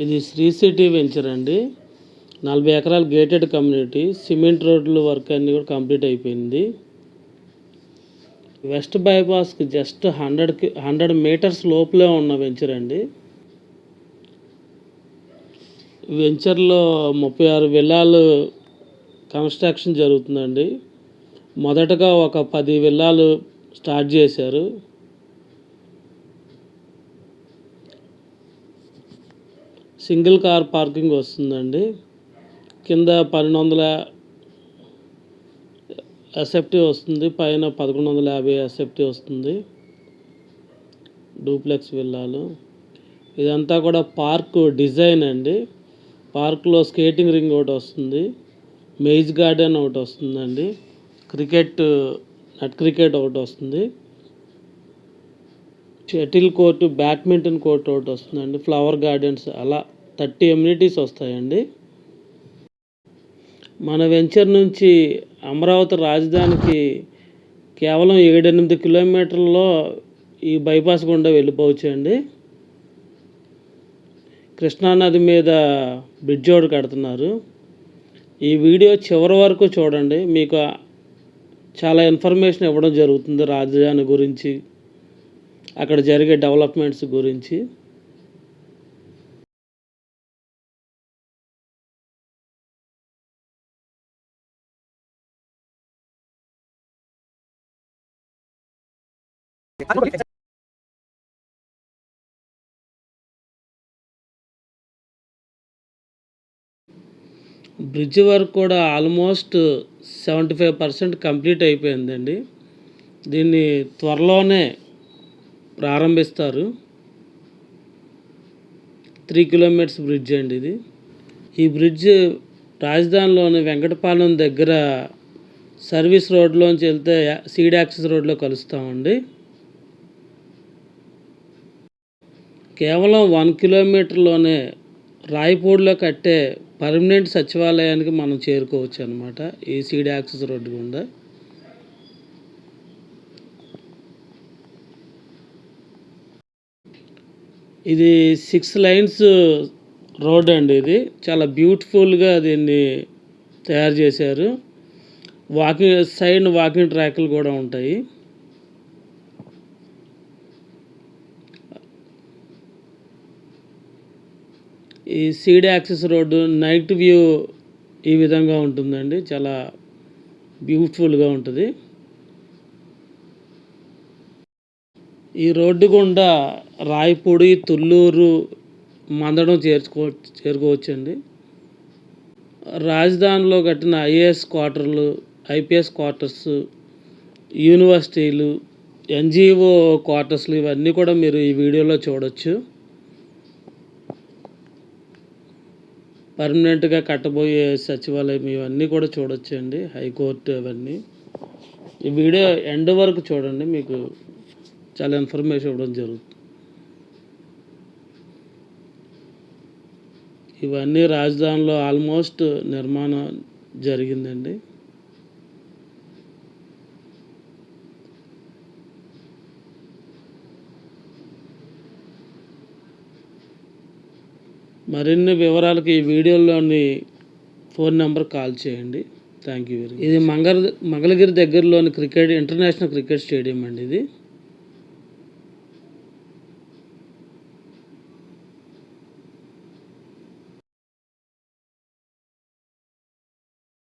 ఇది Shri city venture అండి. 40 ఎకరాల గేటెడ్ కమ్యూనిటీ. సిమెంట్ రోడ్లు వర్క్ అన్నీ కూడా కంప్లీట్ అయిపోయింది. వెస్ట్ బైపాస్కి జస్ట్ 100 మీటర్స్ లోపలే ఉన్న వెంచర్ అండి. వెంచర్లో 36 విల్లాలు కన్స్ట్రక్షన్ జరుగుతుందండి. మొదటగా ఒక 10 విల్లాలు స్టార్ట్ చేశారు. సింగిల్ కార్ పార్కింగ్ వస్తుందండి. కింద 1200 ఎస్ఎఫ్టీ వస్తుంది, పైన 1150 ఎస్ఎఫ్టీ వస్తుంది. డూప్లెక్స్ విల్లాలు. ఇదంతా కూడా పార్క్ డిజైన్ అండి. పార్క్లో స్కేటింగ్ రింగ్ ఒకటి వస్తుంది, మెయిజ్ గార్డెన్ ఒకటి వస్తుందండి, నెట్ క్రికెట్ ఒకటి వస్తుంది, షటిల్ కోర్టు, బ్యాడ్మింటన్ కోర్టు ఒకటి వస్తుందండి, ఫ్లవర్ గార్డెన్స్, అలా 30 ఎమ్యూనిటీస్ వస్తాయండి. మన వెంచర్ నుంచి అమరావతి రాజధానికి కేవలం 7-8 కిలోమీటర్లలో ఈ బైపాస్ గుండా వెళ్ళిపోవచ్చు అండి. కృష్ణానది మీద బ్రిడ్జ్ ఒకటి కడుతున్నారు. ఈ వీడియో చివరి వరకు చూడండి, మీకు చాలా ఇన్ఫర్మేషన్ ఇవ్వడం జరుగుతుంది రాజధాని గురించి, అక్కడ జరిగే డెవలప్మెంట్స్ గురించి. బ్రిడ్జ్ వర్క్ కూడా ఆల్మోస్ట్ 75% కంప్లీట్ అయిపోయిందండి. దీన్ని త్వరలోనే ప్రారంభిస్తారు. 3 కిలోమీటర్స్ బ్రిడ్జ్ అండి ఇది. ఈ బ్రిడ్జ్ రాజధానిలోని వెంకటపాలెం దగ్గర సర్వీస్ రోడ్లోంచి వెళ్తే సీడ్ యాక్సెస్ రోడ్లో కలుస్తామండి. కేవలం 1 కిలోమీటర్లోనే రాయపూడిలో కట్టే పర్మనెంట్ సచివాలయానికి మనం చేరుకోవచ్చు అనమాట, ఈ సీడ్ యాక్సెస్ రోడ్డు గుండా. ఇది 6 లైన్స్ రోడ్ అండి. ఇది చాలా బ్యూటిఫుల్గా దీన్ని తయారు చేశారు. వాకింగ్ ట్రాక్లు కూడా ఉంటాయి. ఈ seed access road night view ఈ విధంగా ఉంటుందండి, చాలా బ్యూటిఫుల్గా ఉంటుంది. ఈ రోడ్డు గుండా రాయపూడి, తుళ్ళూరు, మందడం చేరుకోవచ్చండి. రాజధానిలో కట్టిన ఐఏఎస్ క్వార్టర్లు, ఐపీఎస్ క్వార్టర్స్, యూనివర్సిటీలు, ఎన్జిఓ క్వార్టర్స్లు, ఇవన్నీ కూడా మీరు ఈ వీడియోలో చూడొచ్చు. పర్మనెంట్గా కట్టబోయే సచివాలయం ఇవన్నీ కూడా చూడొచ్చు అండి, హైకోర్టు అవన్నీ. ఈ వీడియో ఎండ్ వరకు చూడండి, మీకు చాలా ఇన్ఫర్మేషన్ ఇవ్వడం జరుగుతుంది. ఇవన్నీ రాజధానిలో ఆల్మోస్ట్ నిర్మాణం జరిగిందండి. మరిన్ని వివరాలకు ఈ వీడియోలోని ఫోన్ నెంబర్ కాల్ చేయండి. Thank you very much. ఇది మంగళగిరి దగ్గరలోని ఇంటర్నేషనల్ క్రికెట్ స్టేడియం అండి ఇది.